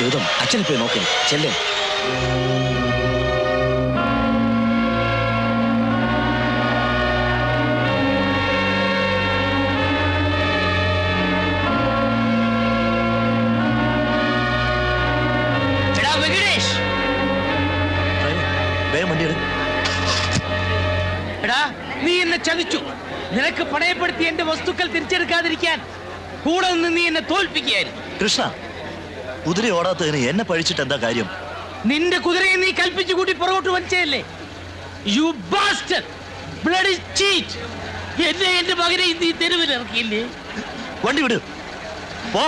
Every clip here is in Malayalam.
ഗൗതം അച്ഛനെ പോയി നോക്കേ ചെല്ലേ. നീ എന്നെ ചതിച്ചു. നിനക്ക് പണയപ്പെടുത്തി എന്റെ വസ്തുക്കൾ തിരിച്ചെടുക്കാതിരിക്കാൻ കൂടെ നിന്ന് നീ എന്നെ തോൽപ്പിക്കുകയായിരുന്നു. കൃഷ്ണ, കുതിര ഓടാത്തതിന് എന്നെ പഴിച്ചിട്ട് എന്താ കാര്യം? നിന്റെ കുതിരയെ നീ കൽപ്പിച്ചു കൂട്ടി പുറകോട്ട് വലിച്ചല്ലേ? You bastard, bloody cheat. എന്നെ എന്റെ മകനെ നീ തെരുവിൽ ഇറക്കിയില്ലേ? വണ്ടി വിട്, പോ.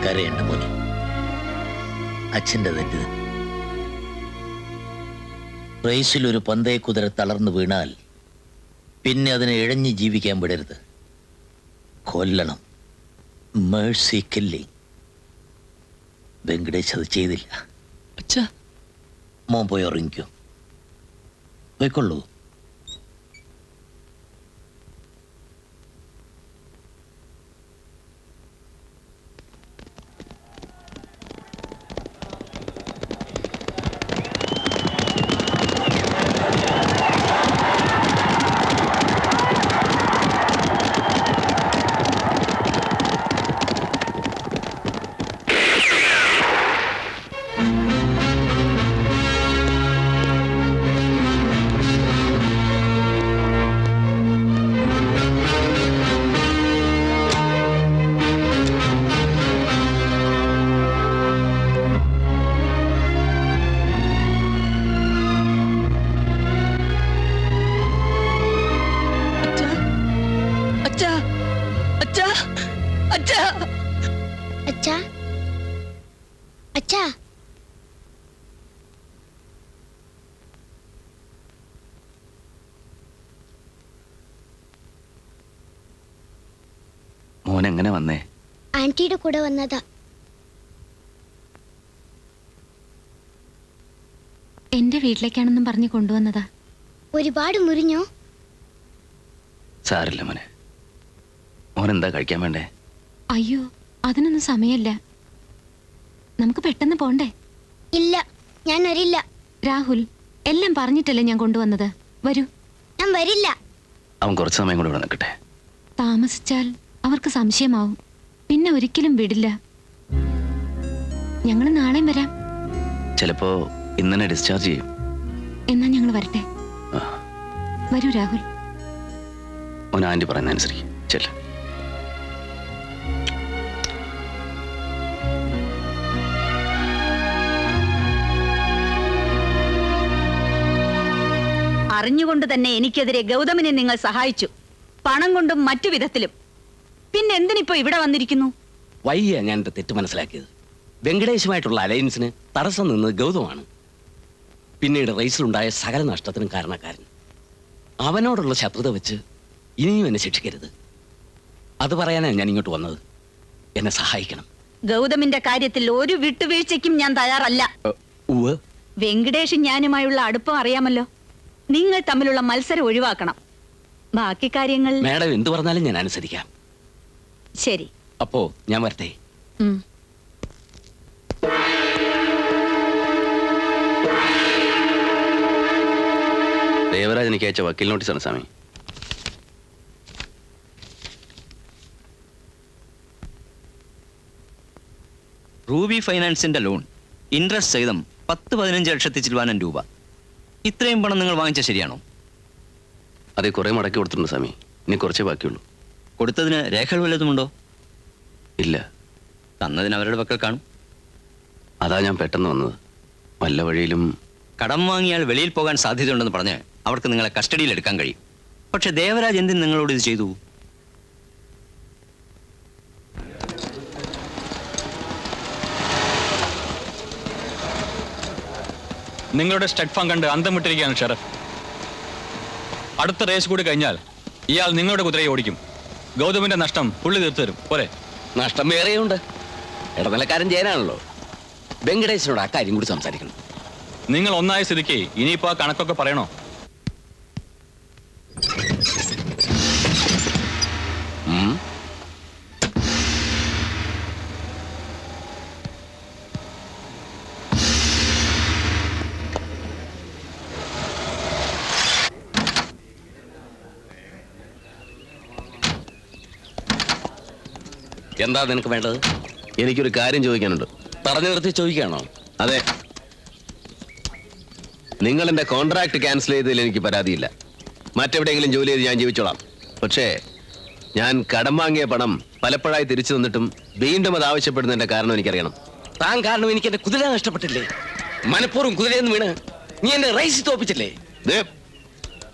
കരയണ്ട മോനെ, അച്ഛൻ്റെ തെറ്റ്. റേസിൽ ഒരു പന്തയ കുതിര തളർന്നു വീണാൽ പിന്നെ അതിനെ ഇഴഞ്ഞ് ജീവിക്കാൻ വിടരുത്. കൊല്ലണം. Mercy killing. വെങ്കടേശ് അത് ചെയ്തില്ല. അച്ഛാ, മോൻ പോയി ഉറങ്ങിക്കോ. പോയിക്കൊള്ളൂ. മോൻ എങ്ങനെ വന്നേ? ആന്റിയുടെ കൂടെ വന്നതാ. എന്റെ വീട്ടിലേക്കാണെന്നും പറഞ്ഞു കൊണ്ടുവന്നതാ. ഒരുപാട് മുറിഞ്ഞോ? സാരില്ല മോനെ. മോൻ എന്താ കഴിക്കാൻ വേണ്ടേ? അയ്യോ, അതിനൊന്നും സമയമില്ല. നമുക്ക് പെട്ടെന്ന് പോണ്ടേ? ഇല്ല, ഞാൻ വരില്ല. രാഹുൽ, എല്ലാം പറഞ്ഞിട്ടല്ലേ ഞാൻ കൊണ്ടുവന്നത്. വരൂ. ഞാൻ വരില്ല. അവൻ കുറച്ച് സമയം കൂടെ ഇവിടെ നിൽക്കട്ടെ. താമസിച്ചാൽ അവർക്ക് സംശയമാവും. പിന്നെ ഒരിക്കലും വിടില്ല. ഞങ്ങൾ നാളെയും വരാം. ചിലപ്പോ ഇന്നെ ഡിസ്ചാർജ് ചെയ്യും. എന്നാ ഞങ്ങൾ വരട്ടെ. വരൂ രാഹുൽ. മോൻ ആന്റി പറയുന്ന അനുസരിച്ച് ചെല്ല. അറിഞ്ഞുകൊണ്ട് തന്നെ എനിക്കെതിരെ ഗൗതമിനെ നിങ്ങൾ സഹായിച്ചു. പണം കൊണ്ടും മറ്റു വിധത്തിലും. പിന്നെ എന്തിനിപ്പോ ഇവിടെ വന്നിരിക്കുന്നു? വയ്യ ഞാൻ എന്റെ തെറ്റ് മനസ്സിലാക്കിയത്. വെങ്കടേശുമായിട്ടുള്ള അലയൻസിന് തടസ്സം നിന്നത് ഗൗതമാണ്. പിന്നീട് റേസിലുണ്ടായ സകല നഷ്ടത്തിനും കാരണക്കാരൻ. അവനോടുള്ള ശത്രുത വെച്ച് ഇനിയും എന്നെ ശിക്ഷിക്കരുത്. അത് പറയാനാണ് ഞാൻ ഇങ്ങോട്ട് വന്നത്. എന്നെ സഹായിക്കണം. ഗൗതമിന്റെ കാര്യത്തിൽ ഒരു വിട്ടുവീഴ്ചയ്ക്കും ഞാൻ തയ്യാറല്ല. വെങ്കടേഷ് ഞാനുമായുള്ള അടുപ്പം അറിയാമല്ലോ. നിങ്ങൾ തമ്മിലുള്ള മത്സരം ഒഴിവാക്കണം. ബാക്കി കാര്യങ്ങൾ മാഡം എന്തു പറഞ്ഞാലും ഞാൻ അനുസരിക്കാം. ശരി, അപ്പോ ഞാൻ വരട്ടെ. ദേവരാജ് എനിക്ക് അയച്ച വക്കീൽ നോട്ടീസാണ് സ്വാമി. റൂബി ഫൈനാൻസിന്റെ ലോൺ ഇൻട്രസ്റ്റ് സഹിതം 10-15 ലക്ഷത്തി ചില്വാനം രൂപ. ഇത്രയും പണം നിങ്ങൾ വാങ്ങിച്ച ശരിയാണോ? അതേ, കുറെ മടക്കി കൊടുത്തിട്ടുണ്ട് സ്വാമി. ഇനി കുറച്ചേ ബാക്കിയുള്ളൂ. കൊടുത്തതിന് രേഖകൾ വല്ലതുമുണ്ടോ? ഇല്ല. തന്നതിന് അവരുടെ പക്കൽ കാണും. അതാ ഞാൻ പെട്ടെന്ന് വന്നത്. വല്ല വഴിയിലും കടം വാങ്ങിയാൽ വെളിയിൽ പോകാൻ സാധ്യതയുണ്ടെന്ന് പറഞ്ഞ് അവർക്ക് നിങ്ങളെ കസ്റ്റഡിയിൽ എടുക്കാൻ കഴിയും. പക്ഷെ ദേവരാജ് എന്തിന് നിങ്ങളോട് ഇത് ചെയ്തു? നിങ്ങളുടെ സ്റ്റഡ് ഫണ്ട് കണ്ട് അന്തം വിട്ടിരിക്കുകയാണ് ഷെറഫ്. അടുത്ത റേസ് കൂടി കഴിഞ്ഞാൽ ഇയാൾ നിങ്ങളുടെ കുതിരയെ ഓടിക്കും. ഗൗതമിന്റെ നഷ്ടം പുള്ളി തീർത്തു തരും. പോരെ? നഷ്ടം വേറെയുണ്ട്. ഇടനിലക്കാരൻ ജയനാണല്ലോ. വെങ്കടേശനോട് ആ കാര്യം കൂടി സംസാരിക്കണം. നിങ്ങൾ ഒന്നായ സ്ഥിതിക്ക് ഇനിയിപ്പോ ആ കണക്കൊക്കെ പറയണോ? എന്താ നിനക്ക് വേണ്ടത്? എനിക്കൊരു കാര്യം ചോദിക്കാനുണ്ട്. പറഞ്ഞു നിർത്തി ചോദിക്കുകയാണോ? അതെ. നിങ്ങൾ എൻ്റെ കോൺട്രാക്ട് ക്യാൻസൽ ചെയ്തതിൽ എനിക്ക് പരാതിയില്ല. മറ്റെവിടെയെങ്കിലും ജോലി ചെയ്ത് ഞാൻ ജീവിച്ചോളാം. പക്ഷേ ഞാൻ കടം വാങ്ങിയ പണം പലപ്പോഴായി തിരിച്ചു തന്നിട്ടും വീണ്ടും അത് ആവശ്യപ്പെടുന്നതിന്റെ കാരണം എനിക്കറിയണം. താൻ കാരണം എനിക്ക് എന്റെ കുതിര നഷ്ടപ്പെട്ടില്ലേ? മനഃപൂർവ്വം കുതിരയെന്ന് വീണ് നീ എന്റെ റൈസ് തോപ്പിച്ചില്ലേ?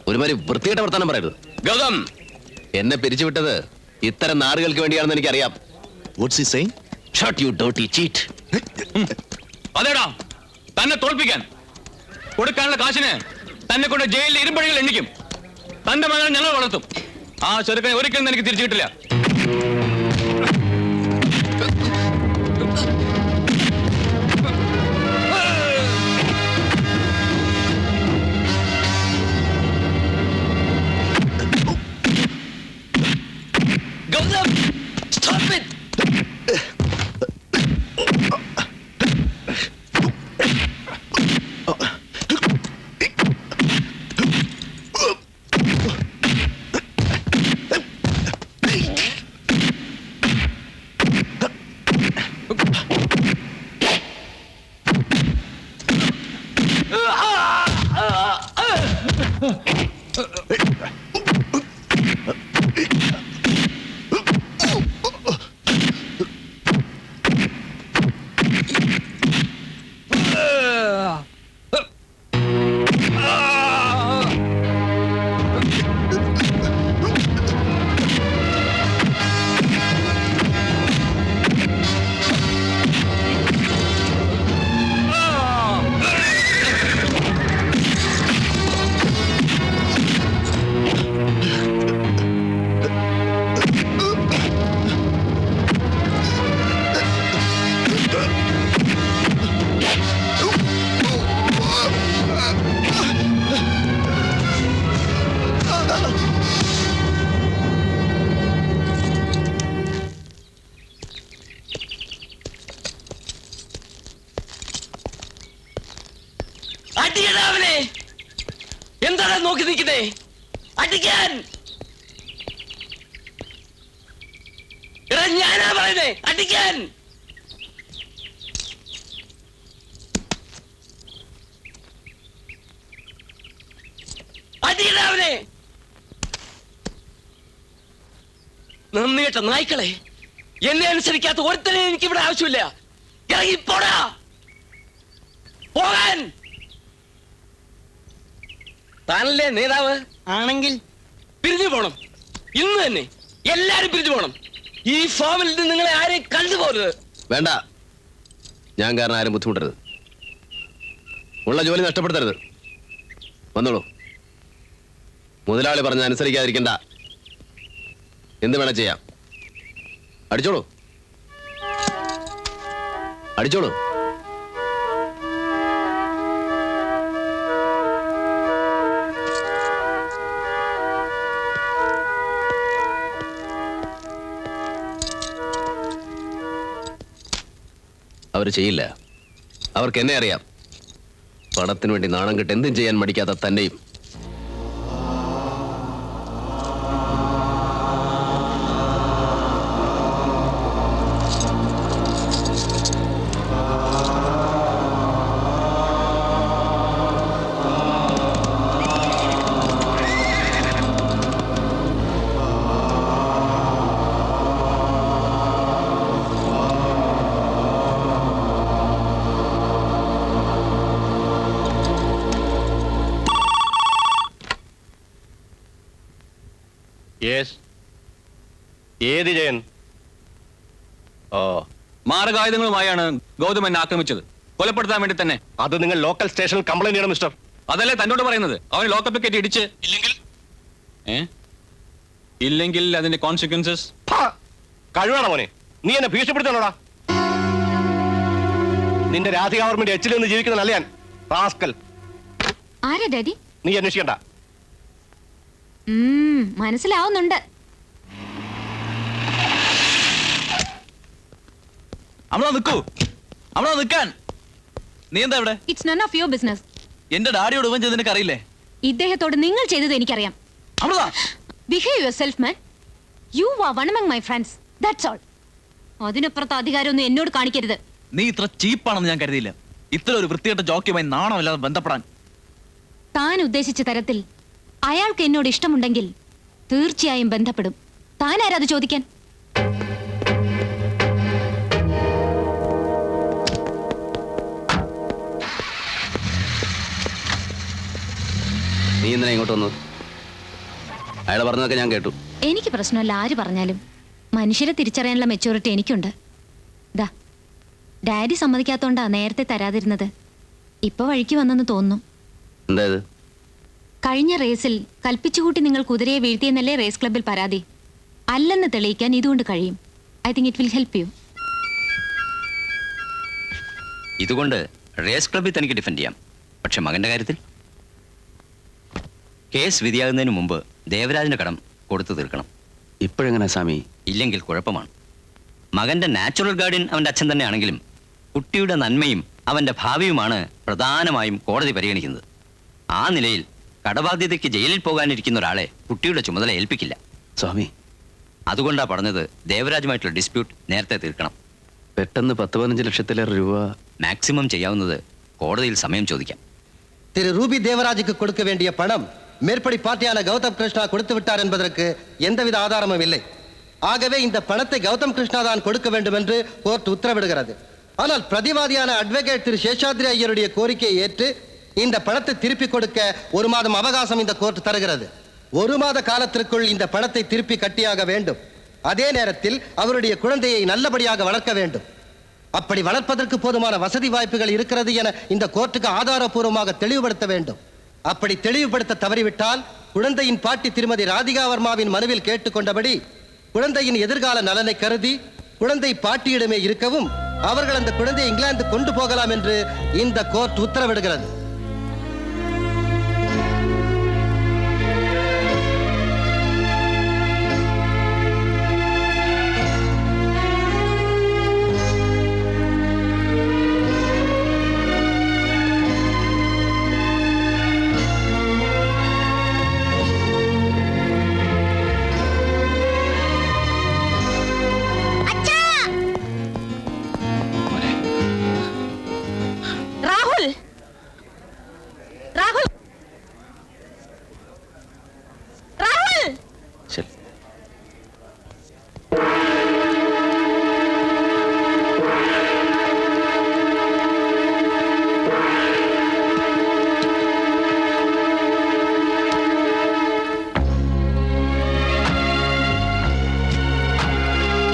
ഒരുമാതിരി വൃത്തികെട്ട വർത്താനം പറയരുത്. ഗൗതം, എന്നെ പിരിച്ചുവിട്ടത് ഇത്തരം നാറുകൾക്ക് വേണ്ടിയാണെന്ന് എനിക്കറിയാം. What's he saying? Shut you dirty cheat. അതേടാ, തന്നെ തോൽപ്പിക്കാൻ കൊടുക്കാനുള്ള കാശിന് തന്നെ കൊണ്ട് ജയിലിൽ ഇരുമ്പഴികൾ എണ്ണിക്കും. തന്റെ മകനെ ഞങ്ങൾ വളർത്തും. ആ ചെറുക്കനെ ഒരിക്കലും എനിക്ക് തിരിച്ചു കിട്ടില്ല. Gautam, stop it. അടിയടാവനെ, എന്താണ് നോക്കി നിൽക്കുന്നേ? അടിക്കാൻ! എടാ, ഞാനാ പറയുന്നേ, അടിക്കാൻ! അടിയടാവനെ! നന്ദി കേട്ട നായ്ക്കളെ, എന്നെ അനുസരിക്കാത്ത ഒരുത്തനെ എനിക്ക് ഇവിടെ ആവശ്യമില്ല. ഇറങ്ങിപ്പോടാ, പോകാൻ. താനല്ലേ നേതാവ്? ആണെങ്കിൽ പിരിഞ്ഞു പോണം. ഇന്ന് തന്നെ എല്ലാരും പിരിഞ്ഞു പോണം. ഈ ഫാമിൽ നിന്ന് നിങ്ങളെ ആരെയും കണ്ടുപോകരുത്. വേണ്ട, ഞാൻ കാരണം ആരും ബുദ്ധിമുട്ടരുത്. ഉള്ള ജോലി നഷ്ടപ്പെടുത്തരുത്. വന്നോളൂ. മുതലാളി പറഞ്ഞ അനുസരിക്കാതിരിക്കണ്ട. എന്ത് വേണം ചെയ്യാം. അടിച്ചോളൂ, അടിച്ചോളൂ. അവർ ചെയ്യില്ല. അവർക്ക് എന്നെ അറിയാം. പണത്തിന് വേണ്ടി നാണം കെട്ട് എന്തും ചെയ്യാൻ മടിക്കാത്ത തന്നെയും. ഏത് ജയൻ? മാരകായുധങ്ങളുമായാണ് ഗൗതം എന്നെ ആക്രമിച്ചത്. കൊലപ്പെടുത്താൻ വേണ്ടി തന്നെ. അത് നിങ്ങൾ ലോക്കൽ സ്റ്റേഷനിൽ കംപ്ലൈന്റ് ചെയ്യണം മിസ്റ്റർ. അതല്ലേ തന്നോട് പറയുന്നത്. അവന് ലോക്കപ്പ് കയറ്റി ഇടിച്ച് ഇല്ലെങ്കിൽ ഇല്ലെങ്കിൽ അതിന്റെ കോൺസിക്വൻസസ്. കഴിവാണോ മോനെ? നീ എന്നെ ഭീഷണിപ്പെടുത്തണോടാ? നിന്റെ രാധിക ഗവൺമെന്റ് എച്ചിൽ നിന്ന് ജീവിക്കുന്ന നല്ല ഞാൻ റാസ്കൽ. ആരാ ഡാഡി? നീ അന്വേഷിക്കണ്ട. മനസ്സിലാവുന്നുണ്ട്. അവിടെ നിൽക്കൂ, അവിടെ നിൽക്കാൻ. നീ എന്താ ഇവിടെ? It's none of your business. എന്റെ ഡാഡിയോട് ഇവൻ ചെയ്ത് നിനക്ക് അറിയില്ലേ? ഇദ്ദേഹത്തോട് നിങ്ങൾ ചെയ്തത് എനിക്കറിയാം. Amrita, behave yourself man. You are one among my friends, that's all. അതിനപ്പുറത്ത് അധികാരമൊന്നും എന്നോട് കാണിക്കരുത്. നീ ഇത്ര ചീപ്പാണെന്ന് ഞാൻ കരുതിയില്ല. ഇത്ര ഒരു വൃത്തികെട്ട ജോക്കിയുമായി നാണമില്ലാതെ ബന്ധപ്പെടാൻ. താൻ ഉദ്ദേശിച്ച തരത്തിൽ അയാൾക്ക് എന്നോട് ഇഷ്ടമുണ്ടെങ്കിൽ തീർച്ചയായും ബന്ധപ്പെടും. താൻ ആരാത് ചോദിക്കാൻ? നീ എന്തിനാ ഇങ്ങോട്ട് വന്നത്? അയാൾ പറഞ്ഞതൊക്കെ ഞാൻ കേട്ടു. എനിക്ക് പ്രശ്നമല്ല ആര് പറഞ്ഞാലും. മനുഷ്യരെ തിരിച്ചറിയാനുള്ള മെച്ചൂരിറ്റി എനിക്കുണ്ട്. ദാ ഡാഡി സമ്മതിക്കാത്തോണ്ടാ നേരത്തെ തരാതിരുന്നത്. ഇപ്പൊ വഴിക്ക് വന്നെന്ന് തോന്നുന്നു. എന്തായത്? കഴിഞ്ഞ റേസിൽ കൽപ്പിച്ചുകൂട്ടി നിങ്ങൾ കുതിരയെ വീഴ്ത്തിയെന്നല്ലേ റേസ് ക്ലബിൽ പരാതി? അല്ലെന്ന് തെളിയിക്കാൻ ഇതുകൊണ്ട് കഴിയും. I think it will help you. ഇതുകൊണ്ട് റേസ് ക്ലബിൽ തനിക്ക് ഡിഫെൻഡ് ചെയ്യാം. പക്ഷെ മകന്റെ കാര്യത്തിൽ കേസ് വിധിയാകുന്നതിന് മുമ്പ് ദേവരാജിന്റെ കടം കൊടുത്തു തീർക്കണം. ഇപ്പോഴെങ്ങനെ സ്വാമി? ഇല്ലെങ്കിൽ കുഴപ്പമാണ്. മകന്റെ നാച്ചുറൽ ഗാർഡിയൻ അവന്റെ അച്ഛൻ തന്നെയാണെങ്കിലും കുട്ടിയുടെ നന്മയും അവന്റെ ഭാവിയുമാണ് പ്രധാനമായും കോടതി പരിഗണിക്കുന്നത്. ആ നിലയിൽ കടബാധ്യതയ്ക്ക് ജയിലിൽ പോകാനിരിക്കുന്ന ഒരാളെ കുട്ടിയുടെ ചുമതല ഏൽപ്പിക്കില്ല. സ്വാമി, അതുകൊണ്ടാണ് പറഞ്ഞത് ദേവരാജുമായിട്ടുള്ള ഡിസ്പ്യൂട്ട് നേരത്തെ തീർക്കണം. പെട്ടെന്ന് 10-15 ലക്ഷത്തിലേറെ രൂപ മാക്സിമം ചെയ്യാവുന്നത് കോടതിയിൽ സമയം ചോദിക്കാം. திரு ரூபி தேவராஜுக்கு கொடுக்க வேண்டிய பணம் மேற்படி பார்ட்டியான கௌதம் கிருஷ்ணா கொடுத்து விட்டார் என்பதற்கு எந்தவித ஆதாரமும் இல்லை. ஆகவே இந்த பணத்தை கௌதம் கிருஷ்ணா தான் கொடுக்க வேண்டும் என்று கோர்ட் உத்தரவிடுகிறது. ஆனால் பிரதிவாதியான அட்வொகேட் திரு சேஷாத்ரி ஐயருடைய கோரிக்கையை ஏற்று இந்த பணத்தை திருப்பி கொடுக்க 1 மாதம் அவகாசம் இந்த கோர்ட் தருகிறது. 1 மாத காலத்திற்குள் இந்த பணத்தை திருப்பி கட்டியாக வேண்டும். அதே நேரத்தில் அவருடைய குழந்தையை நல்லபடியாக வளர்க்க வேண்டும். அப்படி வளர்ப்பதற்கு போதுமான வசதி வாய்ப்புகள் இருக்கிறது என இந்த கோர்ட்டுக்கு ஆதாரபூர்வமாக தெளிவுபடுத்த வேண்டும். அப்படி தெளிவுபடுத்த தவறிவிட்டால் குழந்தையின் பாட்டி திருமதி ராதிகா வர்மாவின் மனுவில் கேட்டுக்கொண்டபடி குழந்தையின் எதிர்கால நலனை கருதி குழந்தை பாட்டியிடமே இருக்கவும் அவர்கள் அந்த குழந்தையை இங்கிலாந்து கொண்டு போகலாம் என்று இந்த கோர்ட் உத்தரவிடுகிறது.